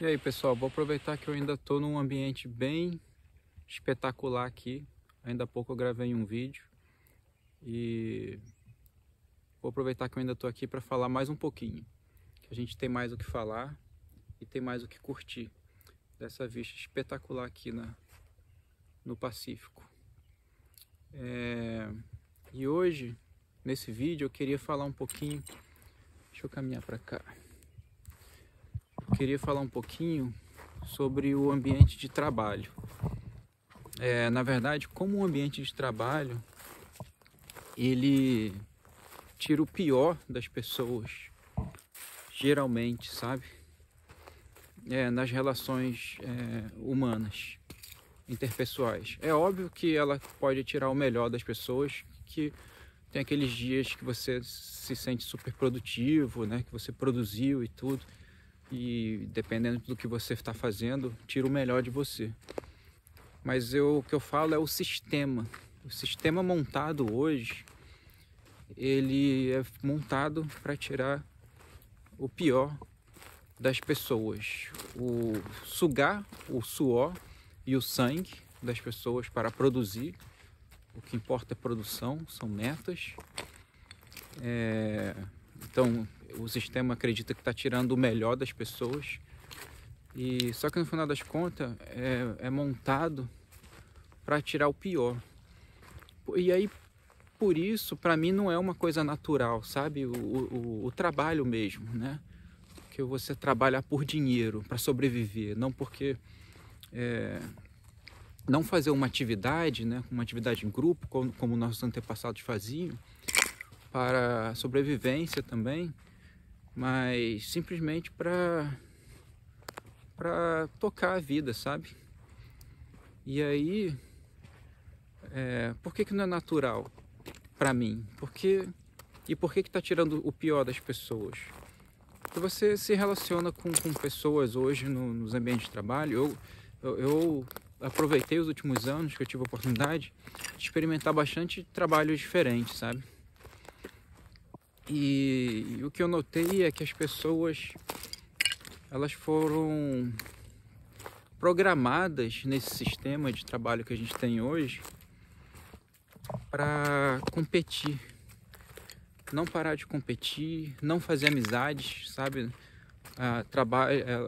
E aí, pessoal, vou aproveitar que eu ainda estou num ambiente bem espetacular aqui. Ainda há pouco eu gravei um vídeo e vou aproveitar que eu ainda estou aqui para falar mais um pouquinho. Que a gente tem mais o que falar e tem mais o que curtir dessa vista espetacular aqui no Pacífico. E hoje, nesse vídeo, eu queria falar um pouquinho. Deixa eu caminhar para cá. Eu queria falar um pouquinho sobre o ambiente de trabalho. Na verdade, como o ambiente de trabalho ele tira o pior das pessoas, geralmente, sabe? Nas relações humanas, interpessoais. É óbvio que ela pode tirar o melhor das pessoas, que tem aqueles dias que você se sente super produtivo, né? Que você produziu e tudo, e dependendo do que você está fazendo, tira o melhor de você. Mas o que eu falo é o sistema. O sistema montado hoje, ele é montado para tirar o pior das pessoas. Sugar o suor e o sangue das pessoas para produzir. O que importa é produção, são metas. Então, o sistema acredita que está tirando o melhor das pessoas. Só que no final das contas é montado para tirar o pior. E aí, por isso, para mim não é uma coisa natural, sabe? O trabalho mesmo, né? Que você trabalha por dinheiro, para sobreviver, não porque não fazer uma atividade, né? Uma atividade em grupo, como nossos antepassados faziam, para sobrevivência também, mas simplesmente para tocar a vida, sabe? E aí, por que não é natural para mim? E por que está tirando o pior das pessoas? Porque você se relaciona com pessoas hoje nos ambientes de trabalho. Eu aproveitei os últimos anos que eu tive a oportunidade de experimentar bastante trabalhos diferentes, sabe? E o que eu notei é que as pessoas, elas foram programadas nesse sistema de trabalho que a gente tem hoje para competir, não parar de competir, não fazer amizades, sabe?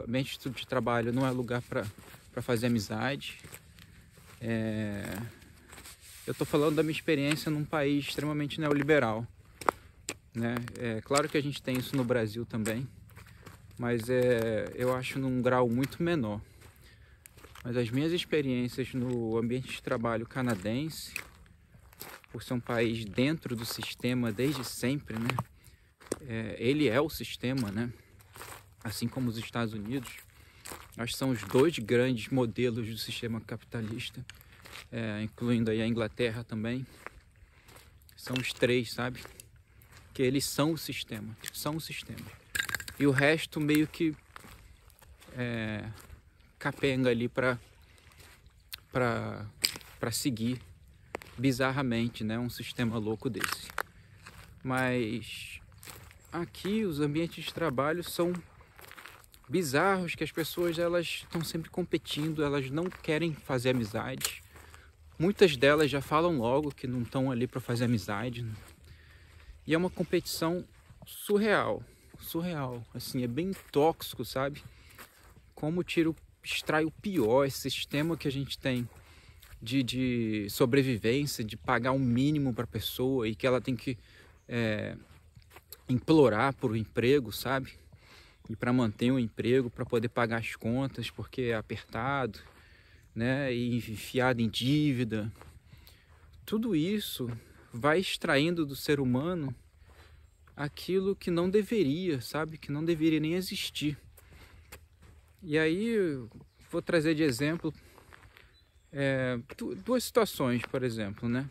Ambiente de trabalho não é lugar para fazer amizade. Eu estou falando da minha experiência num país extremamente neoliberal, né? É claro que a gente tem isso no Brasil também, mas eu acho num grau muito menor. Mas as minhas experiências no ambiente de trabalho canadense, por ser um país dentro do sistema desde sempre, né? Ele é o sistema, né? Assim como os Estados Unidos. Acho que são os dois grandes modelos do sistema capitalista, incluindo aí a Inglaterra também. São os três, sabe? Que eles são o sistema, E o resto meio que capenga ali para seguir bizarramente, né? Um sistema louco desse. Mas aqui os ambientes de trabalho são bizarros, que as pessoas elas estão sempre competindo, elas não querem fazer amizade. Muitas delas já falam logo que não estão ali para fazer amizade, né? E é uma competição surreal, assim, é bem tóxico, sabe? Como extrai o pior, esse sistema que a gente tem de sobrevivência, de pagar um mínimo para a pessoa e que ela tem que implorar por um emprego, sabe? E para manter um emprego, para poder pagar as contas, porque é apertado, né? E enfiado em dívida. Tudo isso vai extraindo do ser humano aquilo que não deveria, sabe? Que não deveria nem existir. E aí, eu vou trazer de exemplo duas situações, por exemplo, né?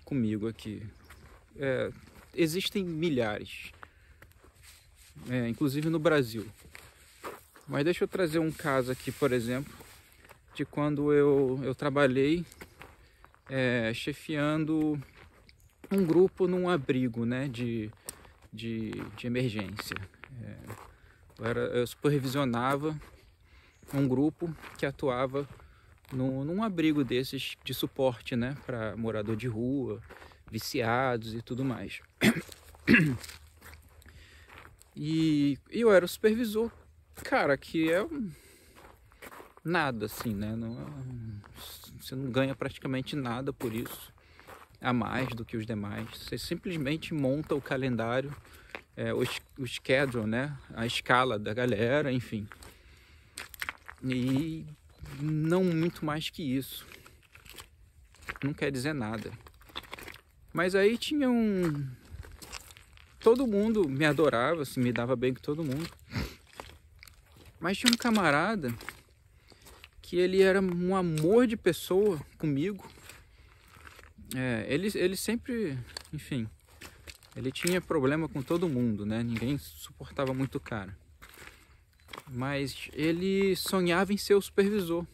Comigo aqui. Existem milhares, inclusive no Brasil. Mas deixa eu trazer um caso aqui, por exemplo, de quando eu trabalhei chefiando um grupo num abrigo, né, de emergência. Eu supervisionava um grupo que atuava num abrigo desses de suporte, né, para morador de rua, viciados e tudo mais. E eu era o supervisor, cara, que é nada assim, né? Você não ganha praticamente nada por isso, a mais do que os demais. Você simplesmente monta o calendário, o schedule, né? A escala da galera, enfim. E não muito mais que isso. Não quer dizer nada. Mas aí tinha todo mundo me adorava, assim, me dava bem com todo mundo. Mas tinha um camarada que ele era um amor de pessoa comigo. Ele sempre, enfim, ele tinha problema com todo mundo, né? Ninguém suportava muito o cara. Mas ele sonhava em ser o supervisor.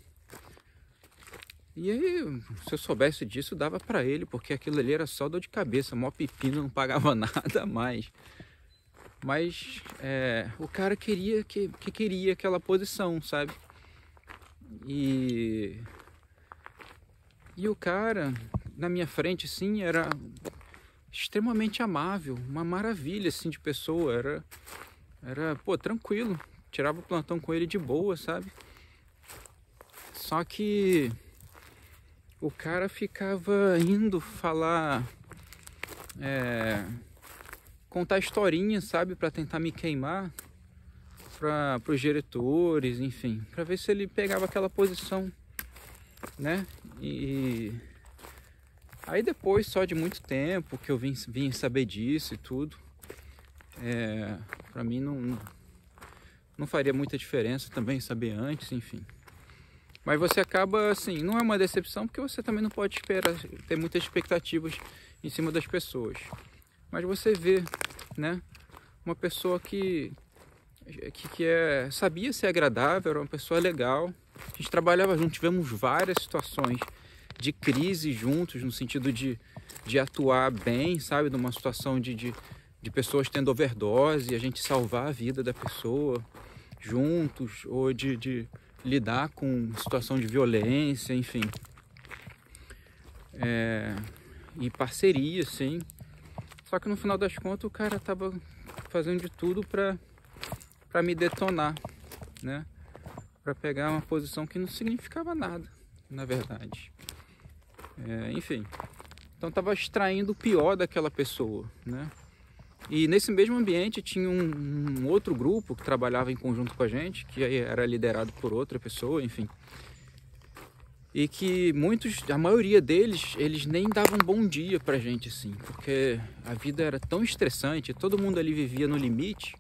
E aí, se eu soubesse disso, dava pra ele, porque aquilo ali era só dor de cabeça, mó pepino, não pagava nada a mais. Mas o cara queria aquela posição, sabe? E o cara, na minha frente, assim, era extremamente amável, uma maravilha, assim, de pessoa. Era tranquilo, tirava o plantão com ele de boa, sabe? Só que o cara ficava indo falar, contar historinha, sabe, para tentar me queimar para os diretores, enfim, para ver se ele pegava aquela posição, né? E aí depois, só de muito tempo que eu vim saber disso e tudo, para mim não faria muita diferença também saber antes, enfim. Mas você acaba, assim, não é uma decepção, porque você também não pode ter muitas expectativas em cima das pessoas. Mas você vê, né, uma pessoa que sabia ser agradável, era uma pessoa legal. A gente trabalhava junto, tivemos várias situações de crise juntos, no sentido de atuar bem, sabe, numa situação de pessoas tendo overdose, a gente salvar a vida da pessoa juntos, ou de lidar com situação de violência, enfim. E parceria, sim. Só que no final das contas o cara tava fazendo de tudo para me detonar, né? Para pegar uma posição que não significava nada, na verdade. Enfim. Então tava extraindo o pior daquela pessoa, né? E nesse mesmo ambiente tinha um outro grupo que trabalhava em conjunto com a gente, que era liderado por outra pessoa, enfim. E que a maioria deles, eles nem davam bom dia pra gente, assim, porque a vida era tão estressante, todo mundo ali vivia no limite,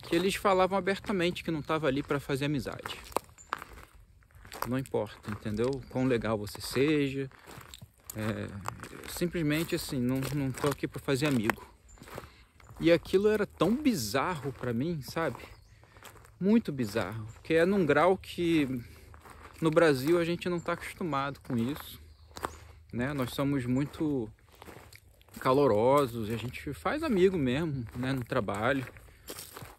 que eles falavam abertamente que não estava ali para fazer amizade. Não importa, entendeu? Quão legal você seja, simplesmente assim, não tô aqui para fazer amigo. E aquilo era tão bizarro para mim, sabe? Muito bizarro, porque é num grau que no Brasil a gente não está acostumado com isso, né? Nós somos muito calorosos, a gente faz amigo mesmo, né? No trabalho,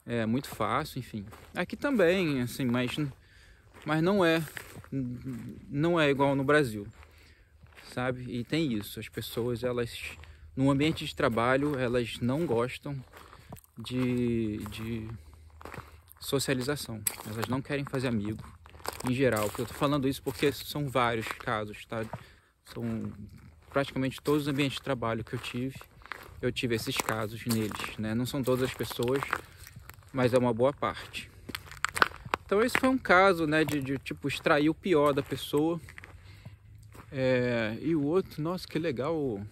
é muito fácil, enfim. Aqui também, assim, mas não é igual no Brasil, sabe? E tem isso, as pessoas, elas no ambiente de trabalho, elas não gostam de socialização. Elas não querem fazer amigo, em geral. Eu tô falando isso porque são vários casos, tá? São praticamente todos os ambientes de trabalho que eu tive esses casos neles, né? Não são todas as pessoas, mas é uma boa parte. Então esse foi um caso, né, de tipo extrair o pior da pessoa. E o outro, nossa, que legal o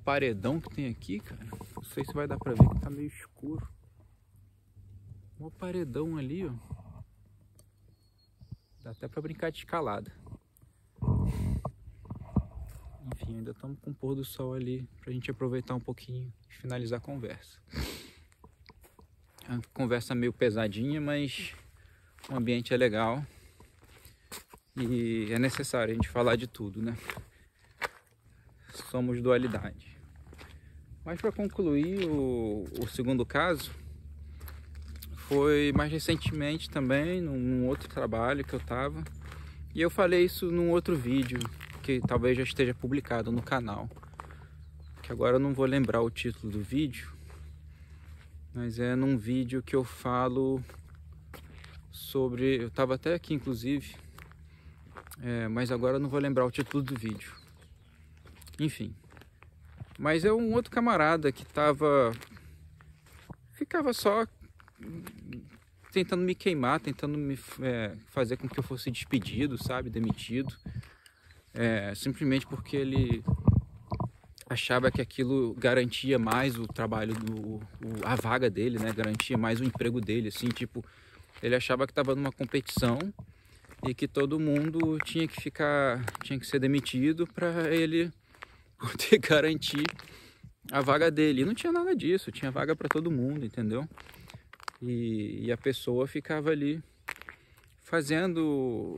paredão que tem aqui, cara. Não sei se vai dar pra ver que tá meio escuro. Um paredão ali, ó. Dá até pra brincar de escalada. Enfim, ainda estamos com o pôr do sol ali pra gente aproveitar um pouquinho e finalizar a conversa. É uma conversa meio pesadinha, mas o ambiente é legal. E é necessário a gente falar de tudo, né? Somos dualidade. Mas para concluir, o segundo caso foi mais recentemente também, num outro trabalho que eu tava. E eu falei isso num outro vídeo, que talvez já esteja publicado no canal. Que agora eu não vou lembrar o título do vídeo. Mas é num vídeo que eu falo sobre... Eu tava até aqui, inclusive. Mas agora eu não vou lembrar o título do vídeo. Enfim. Mas é um outro camarada que ficava só tentando me queimar, tentando me fazer com que eu fosse despedido, sabe, demitido, simplesmente porque ele achava que aquilo garantia mais o trabalho a vaga dele, né, garantia mais o emprego dele, assim, tipo, ele achava que estava numa competição e que todo mundo tinha que ser demitido para ele poder garantir a vaga dele. E não tinha nada disso, tinha vaga para todo mundo, entendeu? E a pessoa ficava ali fazendo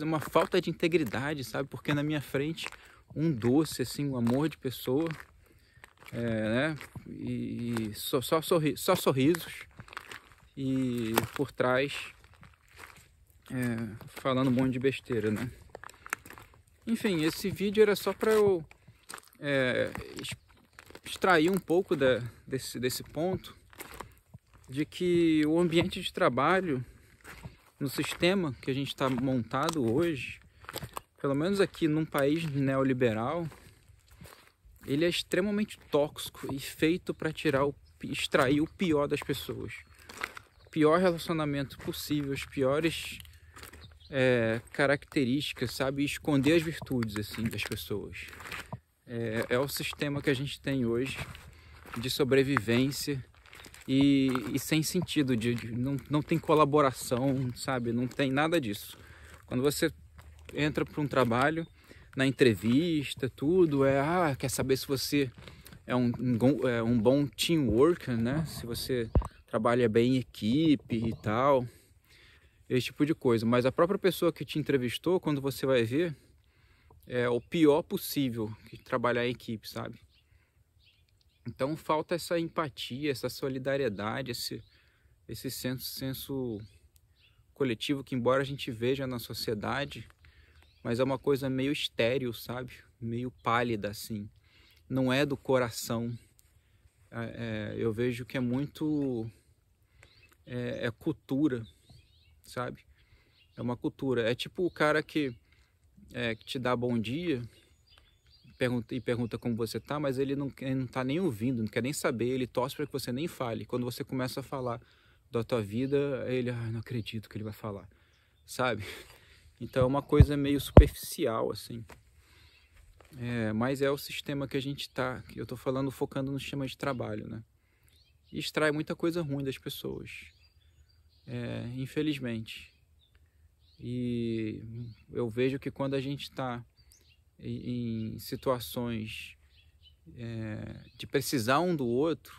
uma falta de integridade, sabe? Porque na minha frente, um doce, assim, um amor de pessoa, né? E só sorrisos. E por trás, falando um monte de besteira, né? Enfim, esse vídeo era só para eu extrair um pouco desse ponto, de que o ambiente de trabalho no sistema que a gente está montado hoje, pelo menos aqui num país neoliberal, ele é extremamente tóxico e feito para extrair o pior das pessoas. O pior relacionamento possível, as piores características, sabe? E esconder as virtudes, assim, das pessoas. É o sistema que a gente tem hoje de sobrevivência e sem sentido, não tem colaboração, sabe? Não tem nada disso. Quando você entra para um trabalho, na entrevista, tudo quer saber se você é um bom team worker, né? Se você trabalha bem em equipe e tal, esse tipo de coisa. Mas a própria pessoa que te entrevistou, quando você vai ver, é o pior possível que trabalhar em equipe, sabe? Então falta essa empatia, essa solidariedade, esse senso coletivo que, embora a gente veja na sociedade, mas é uma coisa meio estéril, sabe? Meio pálida, assim. Não é do coração. Eu vejo que é muito... É cultura, sabe? É uma cultura. É tipo o cara que te dá bom dia e pergunta como você tá, mas ele não tá nem ouvindo, não quer nem saber, ele torce para que você nem fale. Quando você começa a falar da tua vida, ele, não acredito que ele vai falar, sabe? Então é uma coisa meio superficial, assim. Mas é o sistema que a gente tá, que eu tô falando, focando no sistema de trabalho, né? E extrai muita coisa ruim das pessoas, infelizmente. E eu vejo que quando a gente está em situações de precisar um do outro,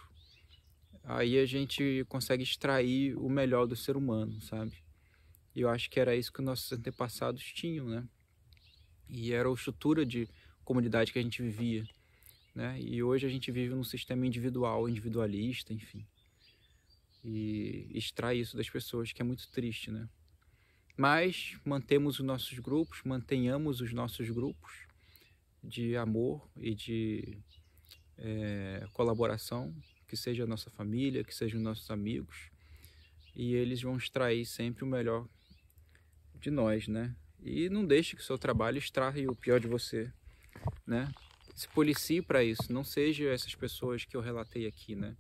aí a gente consegue extrair o melhor do ser humano, sabe? E eu acho que era isso que nossos antepassados tinham, né? E era a estrutura de comunidade que a gente vivia, né? E hoje a gente vive num sistema individualista, enfim. E extrai isso das pessoas, que é muito triste, né? Mas mantenhamos os nossos grupos, mantenhamos os nossos grupos de amor e de colaboração, que seja a nossa família, que sejam nossos amigos, e eles vão extrair sempre o melhor de nós, né? E não deixe que o seu trabalho extraia o pior de você, né? Se policie para isso, não seja essas pessoas que eu relatei aqui, né?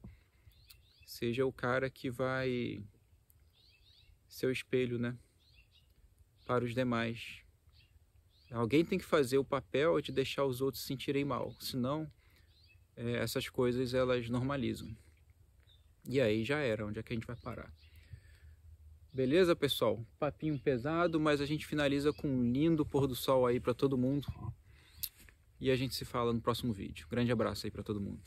Seja o cara que vai ser o espelho, né? Para os demais. Alguém tem que fazer o papel de deixar os outros se sentirem mal, senão essas coisas elas normalizam. E aí já era, onde é que a gente vai parar? Beleza, pessoal? Papinho pesado, mas a gente finaliza com um lindo pôr do sol aí para todo mundo. E a gente se fala no próximo vídeo. Grande abraço aí para todo mundo.